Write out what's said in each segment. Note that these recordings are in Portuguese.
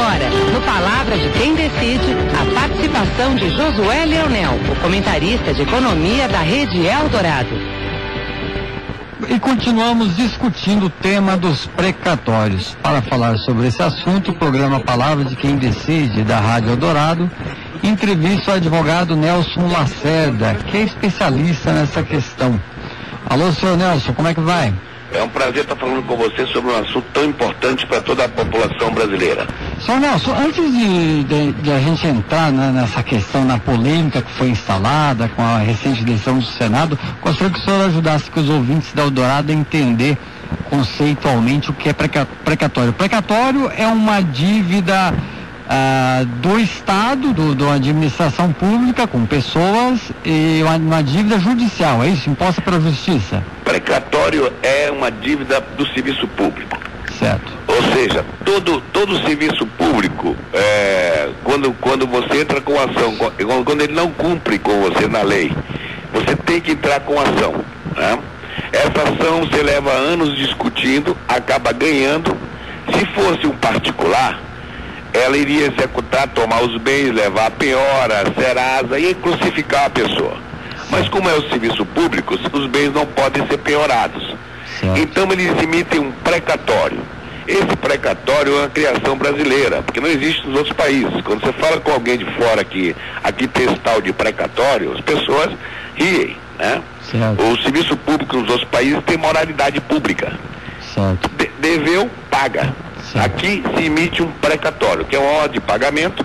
agora, no Palavra de Quem Decide, a participação de Josué Leonel, o comentarista de economia da Rede Eldorado. E continuamos discutindo o tema dos precatórios. Para falar sobre esse assunto, o programa Palavra de Quem Decide, da Rádio Eldorado, entrevista o advogado Nelson Lacerda, que é especialista nessa questão. Alô, senhor Nelson, como é que vai? É um prazer estar falando com você sobre um assunto tão importante para toda a população brasileira. Senhor Nelson, antes de a gente entrar nessa questão, na polêmica que foi instalada com a recente eleição do Senado, gostaria que o senhor ajudasse os ouvintes da Eldorado a entender conceitualmente o que é precatório. Precatório é uma dívida do Estado, da administração pública com pessoas, e uma dívida judicial, é isso? Imposta pela Justiça? Precatório é uma dívida do serviço público. Certo. Ou seja, todo serviço público, quando você entra com ação, quando ele não cumpre com você na lei, você tem que entrar com ação, né? Essa ação você leva anos discutindo, acaba ganhando. Se fosse um particular, ela iria executar, tomar os bens, levar a penhora, a Serasa e crucificar a pessoa. Mas como é o serviço público, os bens não podem ser penhorados. Certo. Então eles emitem um precatório. Esse precatório é uma criação brasileira, porque não existe nos outros países. Quando você fala com alguém de fora que aqui tem esse tal de precatório, as pessoas riem, né? Certo. O serviço público nos outros países tem moralidade pública. Certo. Deveu, paga. Certo. Aqui se emite um precatório, que é uma ordem de pagamento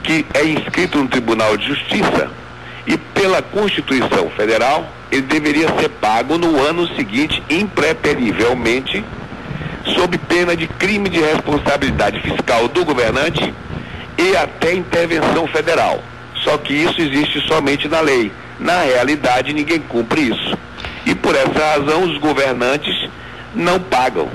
que é inscrito no Tribunal de Justiça e pela Constituição Federal ele deveria ser pago no ano seguinte, impreterivelmente, sob pena de crime de responsabilidade fiscal do governante e até intervenção federal. Só que isso existe somente na lei. Na realidade, ninguém cumpre isso. E por essa razão, os governantes não pagam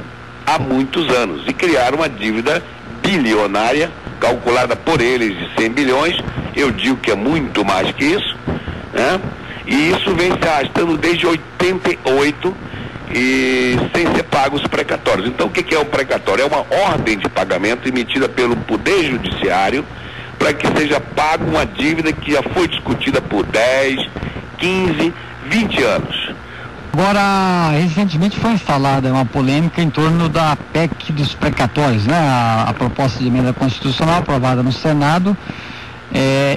há muitos anos e criaram uma dívida bilionária, calculada por eles de 100 bilhões, eu digo que é muito mais que isso, né? E isso vem se arrastando desde 88 e sem ser pagos os precatórios. Então o que é um precatório? É uma ordem de pagamento emitida pelo Poder Judiciário para que seja pago uma dívida que já foi discutida por 10, 15, 20 anos. Agora, recentemente foi instalada uma polêmica em torno da PEC dos precatórios, né? A proposta de emenda constitucional aprovada no Senado.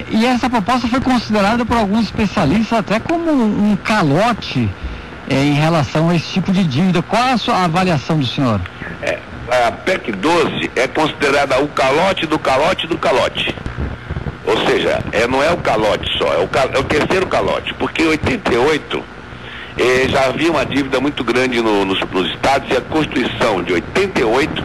E essa proposta foi considerada por alguns especialistas até como um calote em relação a esse tipo de dívida. Qual é a sua avaliação do senhor? A PEC 12 é considerada o calote do calote do calote. Ou seja, não é o calote só, é o terceiro calote, porque em 88 já havia uma dívida muito grande nos estados e a Constituição de 88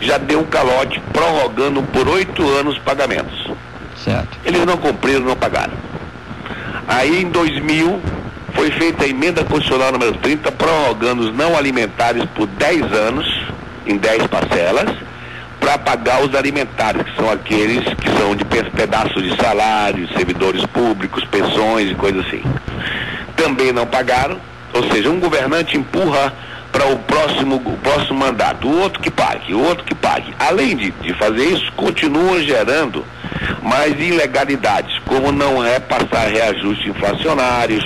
já deu um calote prorrogando por 8 anos pagamentos. Certo. Eles não cumpriram, não pagaram. Aí em 2000 foi feita a emenda constitucional número 30 prorrogando os não alimentares por 10 anos, em 10 parcelas, para pagar os alimentares, que são aqueles que são de pedaços de salário, servidores públicos, pensões e coisas assim. Também não pagaram, ou seja, um governante empurra para o próximo mandato, o outro que pague. Além de fazer isso, continua gerando mais ilegalidades, como não passar reajustes inflacionários,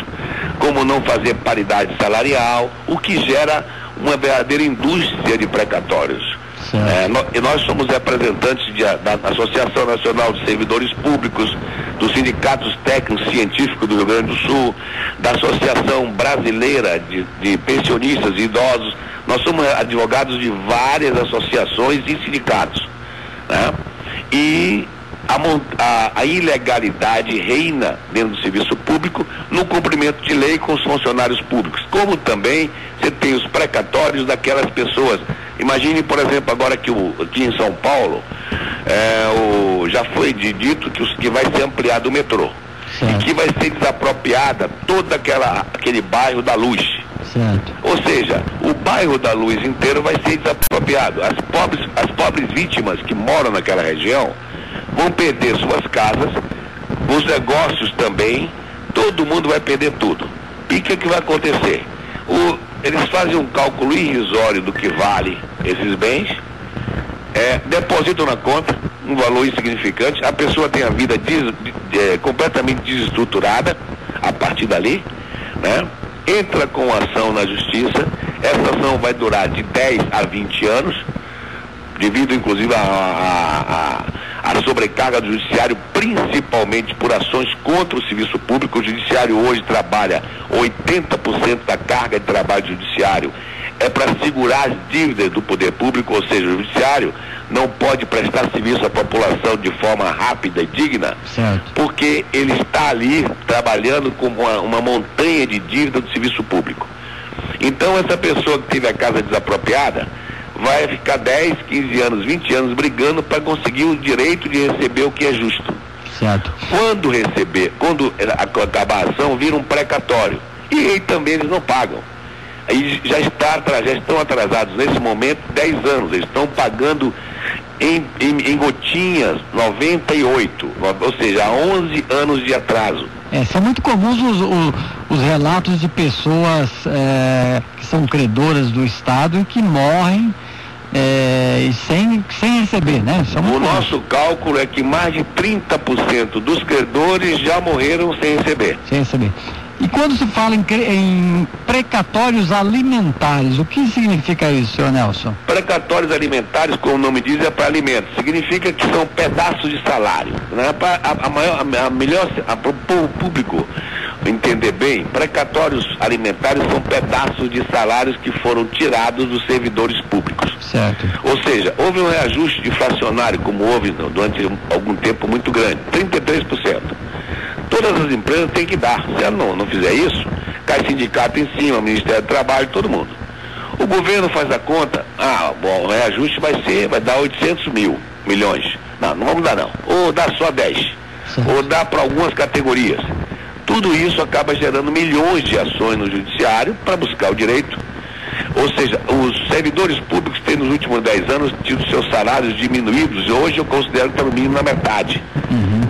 como não fazer paridade salarial, o que gera uma verdadeira indústria de precatórios. Nós somos representantes da Associação Nacional de Servidores Públicos, dos sindicatos técnicos científicos do Rio Grande do Sul, da Associação Brasileira de Pensionistas e Idosos. Nós somos advogados de várias associações e sindicatos, né? E a ilegalidade reina dentro do serviço público no cumprimento de lei com os funcionários públicos, como também você tem os precatórios daquelas pessoas. Imagine, por exemplo, agora que aqui em São Paulo já foi dito que vai ser ampliado o metrô. Certo. E que vai ser desapropriada todo aquele bairro da Luz. Certo. Ou seja, o bairro da Luz inteiro vai ser desapropriado. As pobres vítimas que moram naquela região vão perder suas casas, os negócios também, todo mundo vai perder tudo. E o que vai acontecer? Eles fazem um cálculo irrisório do que vale esses bens, depositam na conta um valor insignificante, a pessoa tem a vida completamente desestruturada a partir dali, né? Entra com ação na justiça, essa ação vai durar de 10 a 20 anos, devido inclusive à sobrecarga do judiciário, principalmente por ações contra o serviço público. O judiciário hoje trabalha 80% da carga de trabalho do judiciário é para segurar as dívidas do poder público, ou seja, o judiciário não pode prestar serviço à população de forma rápida e digna, certo, porque ele está ali trabalhando com uma montanha de dívida do serviço público. Então essa pessoa que teve a casa desapropriada vai ficar 10, 15 anos, 20 anos brigando para conseguir o direito de receber o que é justo. Certo. Quando acabar a ação, vira um precatório. E aí também eles não pagam. Aí já estão atrasados nesse momento 10 anos. Eles estão pagando em gotinhas 98, ou seja, 11 anos de atraso. São muito comuns os relatos de pessoas que são credoras do Estado e que morrem e sem receber, né? O nosso cálculo é que mais de 30% dos credores já morreram sem receber. Sem receber. E quando se fala em precatórios alimentares, o que significa isso, senhor Nelson? Precatórios alimentares, como o nome diz, é para alimentos. Significa que são pedaços de salário. Né? Para o público entender bem, precatórios alimentares são pedaços de salários que foram tirados dos servidores públicos. Certo. Ou seja, houve um reajuste inflacionário, como houve durante algum tempo muito grande, 33%. Todas as empresas têm que dar. Se ela não fizer isso, cai sindicato em cima, Ministério do Trabalho, todo mundo. O governo faz a conta, o reajuste vai dar 800 milhões. Não vamos dar não. Ou dá só 10. Certo. Ou dá para algumas categorias. Tudo isso acaba gerando milhões de ações no judiciário para buscar o direito. Ou seja, os servidores públicos têm nos últimos 10 anos tido seus salários diminuídos, e hoje eu considero que está no mínimo na metade.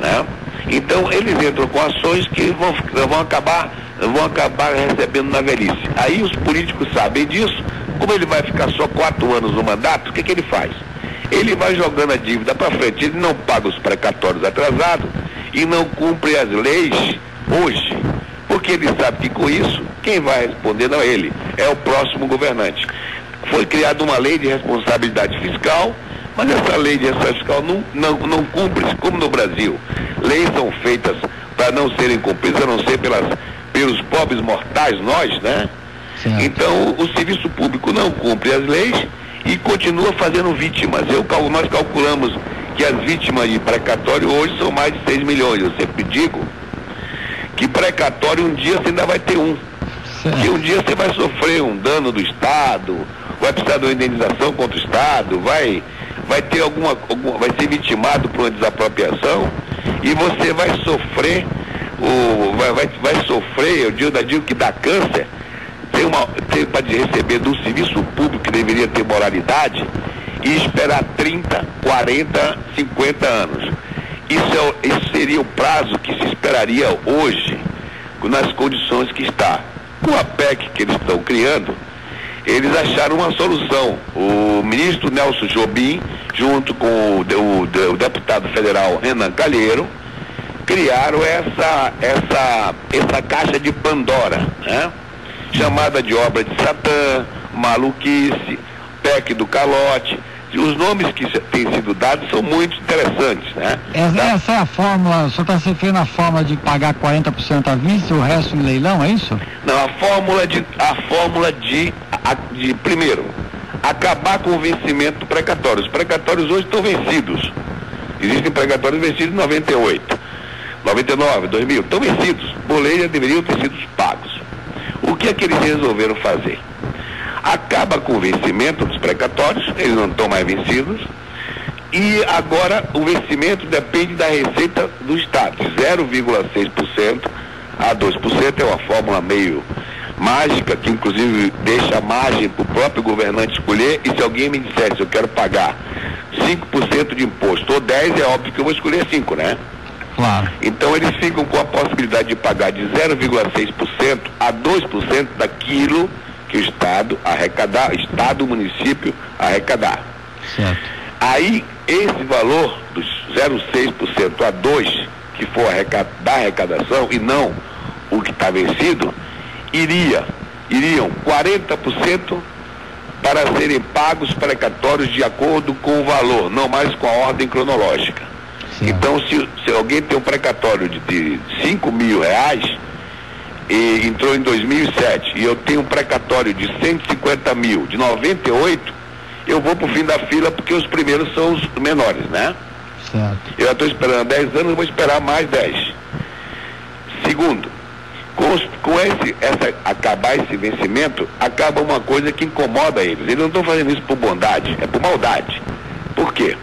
Né? Então eles entram com ações que vão acabar recebendo na velhice. Aí os políticos sabem disso. Como ele vai ficar só 4 anos no mandato, o que ele faz? Ele vai jogando a dívida para frente, ele não paga os precatórios atrasados e não cumpre as leis hoje, porque ele sabe que com isso quem vai responder não é ele, é o próximo governante. Foi criada uma lei de responsabilidade fiscal, mas essa lei de responsabilidade fiscal não cumpre, como no Brasil. Leis são feitas para não serem cumpridas, a não ser pelos pobres mortais, nós, né? Certo. Então o serviço público não cumpre as leis e continua fazendo vítimas. Nós calculamos que as vítimas de precatório hoje são mais de 6 milhões. Eu sempre digo que precatório um dia você ainda vai ter um. Certo. Que um dia você vai sofrer um dano do Estado, vai precisar de uma indenização contra o Estado, vai ter vai ser vitimado por uma desapropriação e você vai sofrer, vai sofrer, eu digo que dá câncer, para receber do serviço público que deveria ter moralidade e esperar 30, 40, 50 anos. Isso seria o prazo que se esperaria hoje, nas condições que está. Com a PEC que eles estão criando, eles acharam uma solução. O ministro Nelson Jobim, junto com o deputado federal Renan Calheiro, criaram essa caixa de Pandora, né? Chamada de obra de Satã, maluquice, PEC do calote. Os nomes que têm sido dados são muito interessantes, né? Essa é a fórmula, o senhor está se referindo à fórmula de pagar 40% à vista e o resto em leilão, é isso? Não, a fórmula de primeiro, acabar com o vencimento do precatório. Os precatórios hoje estão vencidos. Existem precatórios vencidos em 98, 99, 2000, estão vencidos. Por lei já deveriam ter sido pagos. O que é que eles resolveram fazer? Acaba com o vencimento dos precatórios, eles não estão mais vencidos, e agora o vencimento depende da receita do Estado, de 0,6% a 2%, é uma fórmula meio mágica, que inclusive deixa margem para o próprio governante escolher, e se alguém me dissesse eu quero pagar 5% de imposto ou 10%, é óbvio que eu vou escolher 5%, né? Claro. Então eles ficam com a possibilidade de pagar de 0,6% a 2% daquilo que o Estado arrecadar, Estado, município arrecadar. Certo. Aí, esse valor dos 0,6% a 2%, que for da arrecadação, e não o que está vencido, iriam 40% para serem pagos precatórios de acordo com o valor, não mais com a ordem cronológica. Sim. Então, se alguém tem um precatório de 5 mil reais, e entrou em 2007, e eu tenho um precatório de 150 mil, de 98, eu vou para o fim da fila, porque os primeiros são os menores, né? Certo. Eu já estou esperando 10 anos, vou esperar mais 10. Segundo, acabar esse vencimento, acaba uma coisa que incomoda eles. Eles não estão fazendo isso por bondade, é por maldade. Por quê?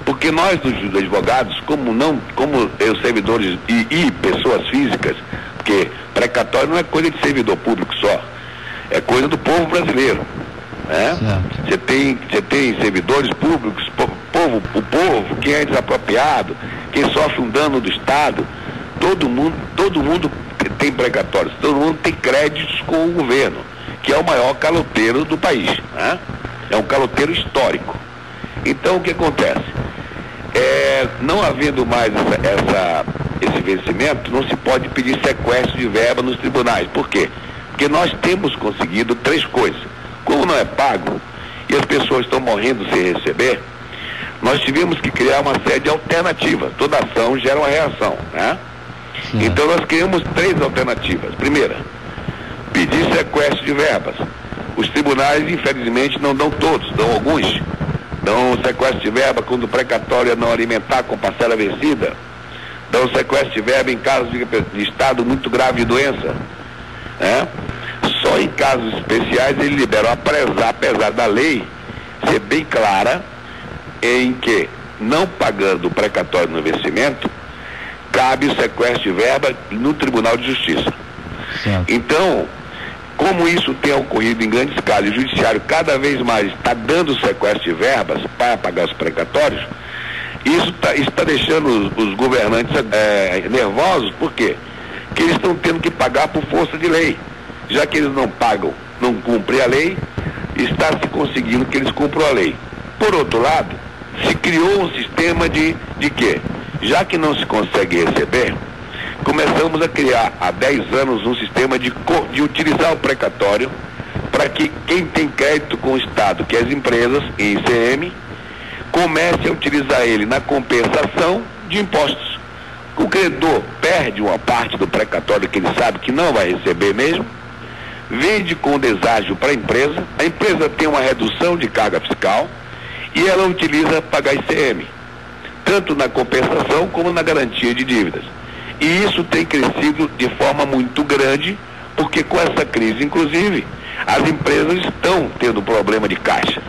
Porque nós, dos advogados, como os servidores e pessoas físicas, porque precatório não é coisa de servidor público só, é coisa do povo brasileiro, né? Você tem servidores públicos, o povo, quem é desapropriado, quem sofre um dano do Estado, todo mundo tem precatórios, todo mundo tem créditos com o governo, que é o maior caloteiro do país, né? É um caloteiro histórico. Então, o que acontece? Não havendo mais esse vencimento, não se pode pedir sequestro de verba nos tribunais. Por quê? Porque nós temos conseguido 3 coisas. Como não é pago e as pessoas estão morrendo sem receber, nós tivemos que criar uma série de alternativas. Toda ação gera uma reação, né? Então nós criamos 3 alternativas. Primeira, pedir sequestro de verbas. Os tribunais, infelizmente, não dão todos, dão alguns. Dão sequestro de verba quando o precatório é não alimentar com parcela vencida. Dão sequestro de verba em casos de estado muito grave de doença, né? Só em casos especiais eles liberam, apesar da lei ser bem clara em que, não pagando o precatório no vencimento, cabe o sequestro de verba no Tribunal de Justiça. Certo. Então, como isso tem ocorrido em grande escala e o judiciário cada vez mais está dando sequestro de verbas para pagar os precatórios, isso está deixando os governantes nervosos. Por quê? Porque eles estão tendo que pagar por força de lei. Já que eles não pagam, não cumprem a lei, está se conseguindo que eles cumpram a lei. Por outro lado, se criou um sistema de quê? Já que não se consegue receber, começamos a criar há 10 anos um sistema de utilizar o precatório para que quem tem crédito com o Estado, que é as empresas e ICM, comece a utilizar ele na compensação de impostos. O credor perde uma parte do precatório que ele sabe que não vai receber mesmo, vende com deságio para a empresa tem uma redução de carga fiscal e ela utiliza pagar ICM, tanto na compensação como na garantia de dívidas. E isso tem crescido de forma muito grande, porque com essa crise, inclusive, as empresas estão tendo problema de caixa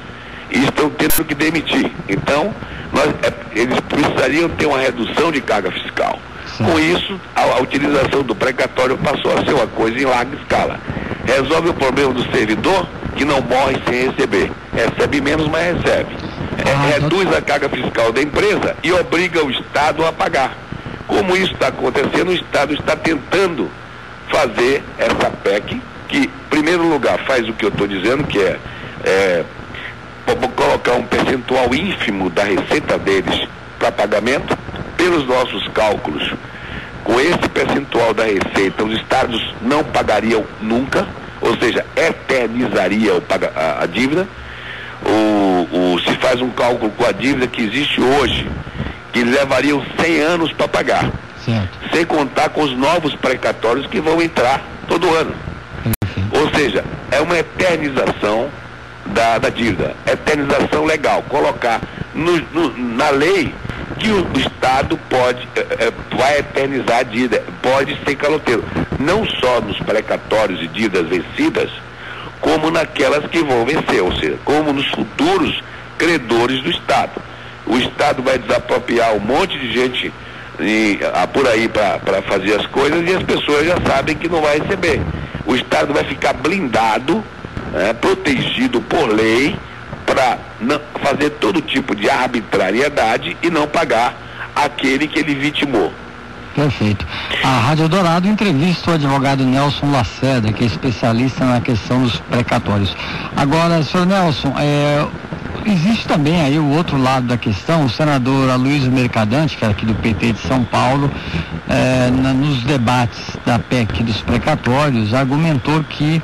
e estão tendo que demitir. Então, eles precisariam ter uma redução de carga fiscal. Sim. Com isso, a utilização do precatório passou a ser uma coisa em larga escala. Resolve o problema do servidor, que não morre sem receber. Recebe menos, mas recebe. Reduz a carga fiscal da empresa e obriga o Estado a pagar. Como isso está acontecendo, o Estado está tentando fazer essa PEC, que, em primeiro lugar, faz o que eu estou dizendo, que é colocar um percentual ínfimo da receita deles para pagamento. Pelos nossos cálculos, com esse percentual da receita, os estados não pagariam nunca, ou seja, eternizaria a dívida. Se faz um cálculo com a dívida que existe hoje, que levariam 100 anos para pagar, certo, sem contar com os novos precatórios que vão entrar todo ano. Ou seja, é uma eternização da dívida, eternização legal, colocar na lei que o Estado vai eternizar a dívida, pode ser caloteiro, não só nos precatórios e dívidas vencidas, como naquelas que vão vencer, ou seja, como nos futuros credores do Estado. O Estado vai desapropriar um monte de gente por aí para fazer as coisas, e as pessoas já sabem que não vai receber. O Estado vai ficar blindado, protegido por lei, para fazer todo tipo de arbitrariedade e não pagar aquele que ele vitimou. Perfeito. A Rádio Dourado entrevista o advogado Nelson Lacerda, que é especialista na questão dos precatórios. Agora, senhor Nelson, existe também aí o outro lado da questão. O senador Aloysio Mercadante, que é aqui do PT de São Paulo, nos debates da PEC dos precatórios, argumentou que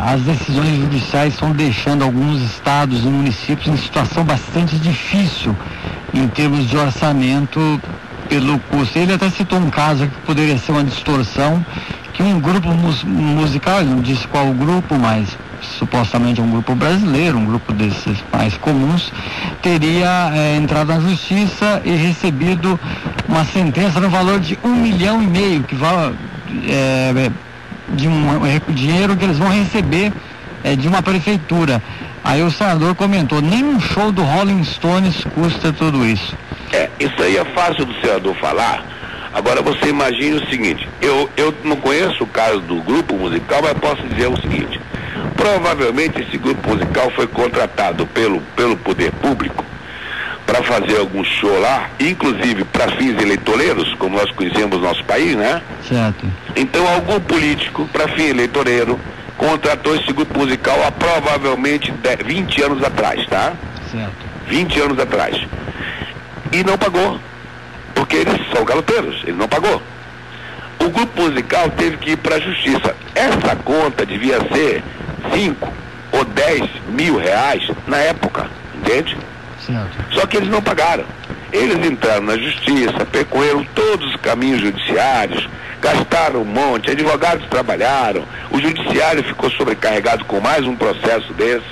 as decisões judiciais estão deixando alguns estados e municípios em situação bastante difícil em termos de orçamento pelo custo. Ele até citou um caso que poderia ser uma distorção, que um grupo musical, ele não disse qual o grupo, mas supostamente um grupo brasileiro, um grupo desses mais comuns, teria entrado na justiça e recebido uma sentença no valor de R$1,5 milhão, que vai de dinheiro que eles vão receber de uma prefeitura. Aí o senador comentou, nem um show do Rolling Stones custa tudo isso. Isso aí é fácil do senador falar. Agora você imagine o seguinte, eu não conheço o caso do grupo musical, mas posso dizer o seguinte: provavelmente esse grupo musical foi contratado pelo poder público para fazer algum show lá, inclusive para fins eleitoreiros, como nós conhecemos no nosso país, né? Certo. Então algum político, para fim eleitoreiro, contratou esse grupo musical há provavelmente 20 anos atrás, tá? Certo. 20 anos atrás. E não pagou, porque eles são galopeiros, ele não pagou. O grupo musical teve que ir para a justiça. Essa conta devia ser 5 ou 10 mil reais na época, entende? Certo. Só que eles não pagaram. Eles entraram na justiça, percorreram todos os caminhos judiciários, gastaram um monte, advogados trabalharam, o judiciário ficou sobrecarregado com mais um processo desse.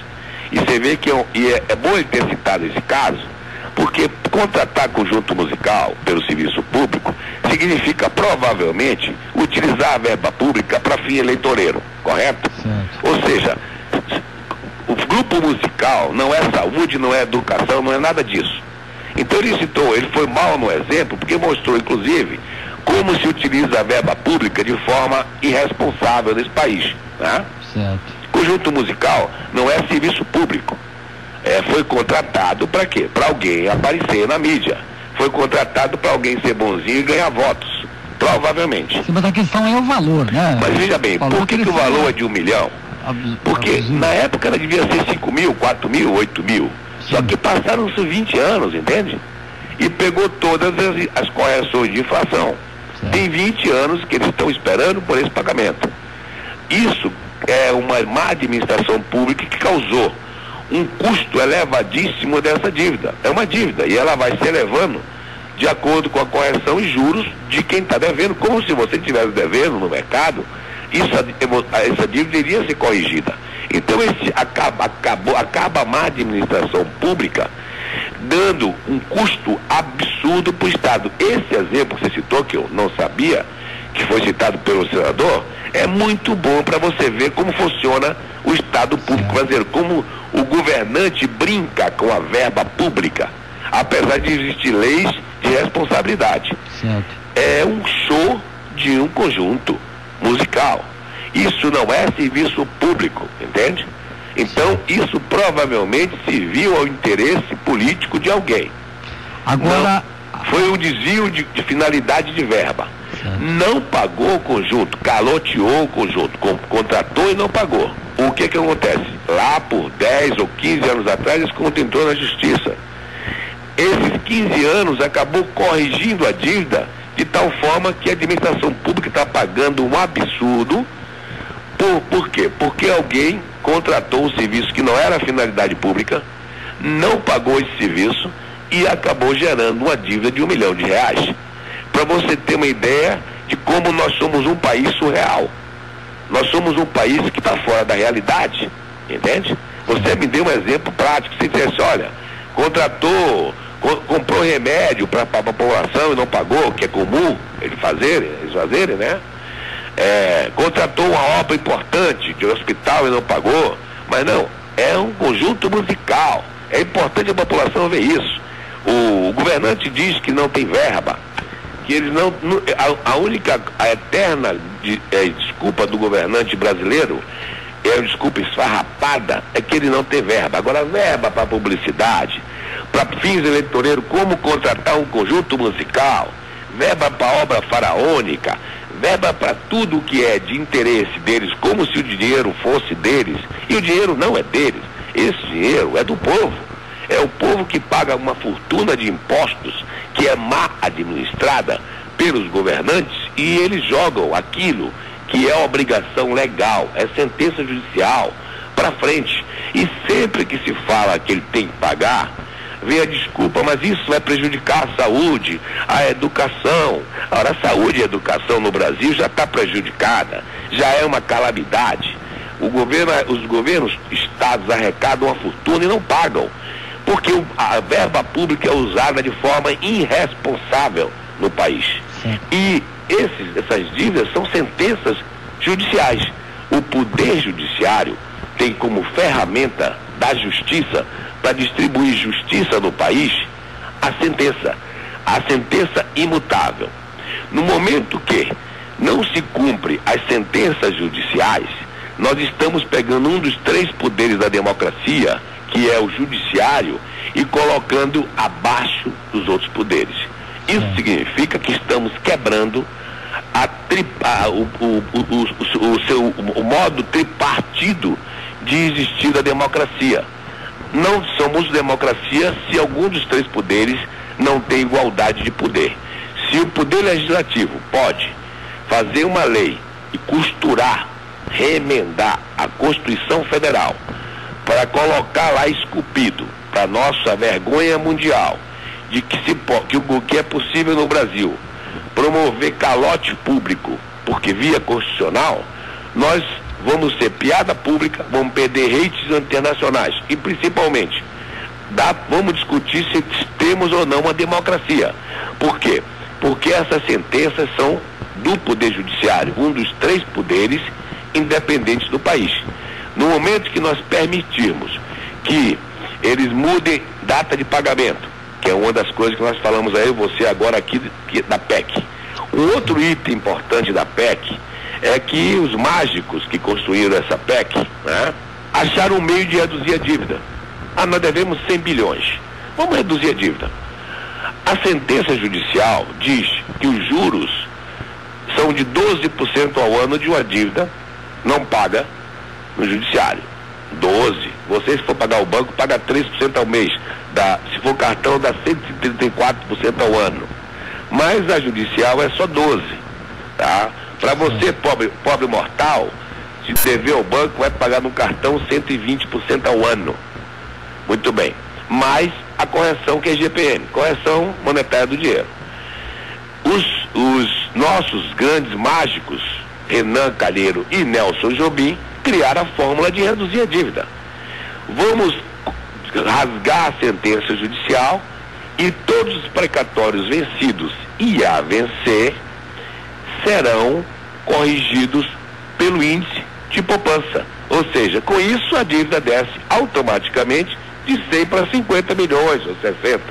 E você vê que é bom ele ter citado esse caso, porque contratar conjunto musical pelo serviço público significa provavelmente utilizar a verba pública para fim eleitoreiro, correto? Certo. Ou seja, o grupo musical não é saúde, não é educação, não é nada disso. Então ele foi mal no exemplo, porque mostrou inclusive como se utiliza a verba pública de forma irresponsável nesse país, né? Certo. Conjunto musical não é serviço público. Foi contratado para quê? Para alguém aparecer na mídia. Foi contratado para alguém ser bonzinho e ganhar votos, provavelmente. Sim, mas a questão é o valor, né? Mas veja bem, por que o valor é de R$1 milhão? Porque na época ela devia ser 5 mil, 4 mil, 8 mil. Só que passaram-se 20 anos, entende? E pegou todas as correções de inflação. Certo. Tem 20 anos que eles estão esperando por esse pagamento. Isso é uma má administração pública que causou um custo elevadíssimo dessa dívida. É uma dívida e ela vai se elevando de acordo com a correção e juros de quem está devendo, como se você estivesse devendo no mercado, essa dívida iria ser corrigida. Então acaba a má administração pública dando um custo absurdo para o Estado. Esse exemplo que você citou, que eu não sabia, que foi citado pelo senador, é muito bom para você ver como funciona o Estado público brasileiro, como o governante brinca com a verba pública, apesar de existir leis de responsabilidade. Certo. É um show de um conjunto musical. Isso não é serviço público, entende? Então, isso provavelmente serviu ao interesse político de alguém. Agora... Foi um desvio de finalidade de verba. Certo. Não pagou o conjunto, caloteou o conjunto, contratou e não pagou. O que acontece? Lá por 10 ou 15 anos atrás, esse conjunto entrou na justiça. Esses 15 anos acabou corrigindo a dívida de tal forma que a administração pública está pagando um absurdo. Por quê? Porque alguém contratou um serviço que não era finalidade pública, não pagou esse serviço e acabou gerando uma dívida de R$1 milhão. Para você ter uma ideia de como nós somos um país surreal. Nós somos um país que está fora da realidade, entende? Você me deu um exemplo prático, você dissesse, olha, comprou remédio para a população e não pagou, que é comum eles fazerem, né? Contratou uma obra importante de hospital e não pagou, mas não, é um conjunto musical. É importante a população ver isso. O governante diz que não tem verba, que eles a eterna desculpa do governante brasileiro, é uma desculpa esfarrapada, é que ele não tem verba. Agora, verba para publicidade, para fins eleitoreiros, como contratar um conjunto musical, verba para obra faraônica, verba para tudo que é de interesse deles, como se o dinheiro fosse deles, e o dinheiro não é deles, esse dinheiro é do povo. É o povo que paga uma fortuna de impostos que é má administrada pelos governantes, e eles jogam aquilo que é obrigação legal, é sentença judicial, para frente. E sempre que se fala que ele tem que pagar, vem a desculpa, mas isso vai prejudicar a saúde, a educação. Ora, a saúde e a educação no Brasil já está prejudicada, já é uma calamidade. Os governos, estados arrecadam uma fortuna e não pagam, porque a verba pública é usada de forma irresponsável no país. Sim. E essas dívidas são sentenças judiciais. O poder judiciário tem como ferramenta da justiça para distribuir justiça no país a sentença imutável. No momento que não se cumpre as sentenças judiciais, nós estamos pegando um dos 3 poderes da democracia, que é o judiciário, e colocando abaixo dos outros poderes. Isso significa que estamos quebrando o modo tripartido de existir da democracia. Não somos democracia se algum dos 3 poderes não tem igualdade de poder. Se o poder legislativo pode fazer uma lei e costurar, remendar a Constituição Federal para colocar lá esculpido, para nossa vergonha mundial, de que o que é possível no Brasil promover calote público, porque via constitucional, nós vamos ser piada pública, vamos perder rates internacionais e principalmente vamos discutir se temos ou não uma democracia. Por quê? Porque essas sentenças são do Poder Judiciário, um dos 3 poderes independentes do país. No momento que nós permitirmos que eles mudem data de pagamento, que é uma das coisas que nós falamos aí, você agora aqui da PEC. Um outro item importante da PEC é que os mágicos que construíram essa PEC, né, acharam um meio de reduzir a dívida. Nós devemos 100 bilhões. Vamos reduzir a dívida. A sentença judicial diz que os juros são de 12% ao ano de uma dívida não paga no judiciário. 12%. Você, se for pagar o banco, paga 3% ao mês. Se for cartão, dá 134% ao ano. Mas a judicial é só 12%. Tá? Para você, pobre mortal, se dever ao banco, vai pagar no cartão 120% ao ano. Muito bem. Mais a correção que é GPM, correção monetária do dinheiro. Os nossos grandes mágicos, Renan Calheiro e Nelson Jobim, criaram a fórmula de reduzir a dívida. Vamos rasgar a sentença judicial e todos os precatórios vencidos e a vencer serão corrigidos pelo índice de poupança. Ou seja, com isso a dívida desce automaticamente de 100 para 50 milhões ou 60.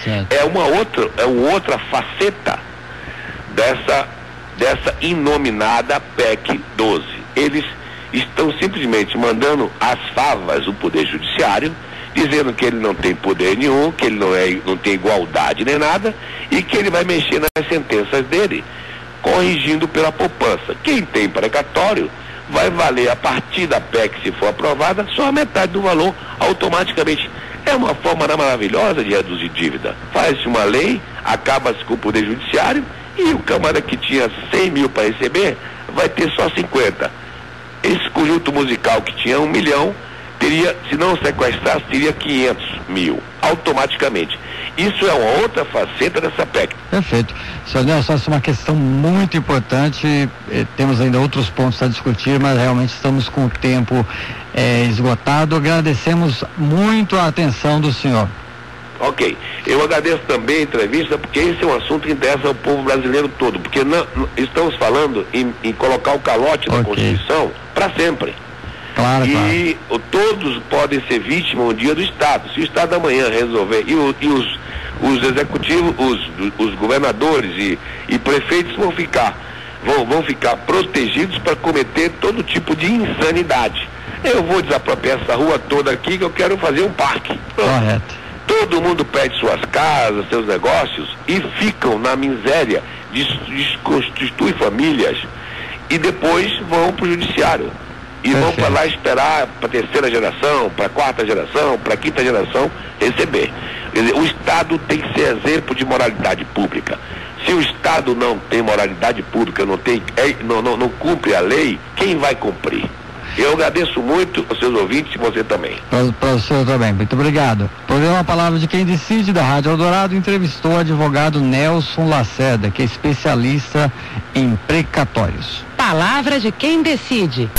Certo. É uma outra faceta dessa inominada PEC 12. Eles estão simplesmente mandando as favas do Poder Judiciário, dizendo que ele não tem poder nenhum, que ele não tem igualdade nem nada, e que ele vai mexer nas sentenças dele, corrigindo pela poupança. Quem tem precatório vai valer, a partir da PEC, se for aprovada, só a metade do valor automaticamente. É uma forma maravilhosa de reduzir dívida. Faz-se uma lei, acaba-se com o Poder Judiciário, e o camarada que tinha 100 mil para receber vai ter só 50. Esse conjunto musical que tinha 1 milhão teria, se não sequestrasse, teria 500 mil automaticamente. Isso é uma outra faceta dessa PEC. Perfeito. Senhor Nelson, essa é uma questão muito importante. Temos ainda outros pontos a discutir, mas realmente estamos com o tempo esgotado. Agradecemos muito a atenção do senhor. Ok. Eu agradeço também a entrevista, porque esse é um assunto que interessa ao povo brasileiro todo, porque estamos falando em colocar o calote da Constituição para sempre. Claro, e todos podem ser vítimas um dia do Estado. Se o Estado amanhã resolver, e os executivos, os governadores e prefeitos vão ficar protegidos para cometer todo tipo de insanidade. Eu vou desapropriar essa rua toda aqui, que eu quero fazer um parque. Correto. todo mundo perde suas casas, seus negócios e ficam na miséria, desconstituem famílias e depois vão para o judiciário. E vão para lá esperar para a terceira geração, para a quarta geração, para a quinta geração receber. Quer dizer, o Estado tem que ser exemplo de moralidade pública. Se o Estado não tem moralidade pública, não cumpre a lei, quem vai cumprir? Eu agradeço muito aos seus ouvintes e você também. Para o senhor também, muito obrigado. O programa Palavra de Quem Decide, da Rádio Eldorado, entrevistou o advogado Nelson Lacerda, que é especialista em precatórios. Palavra de Quem Decide.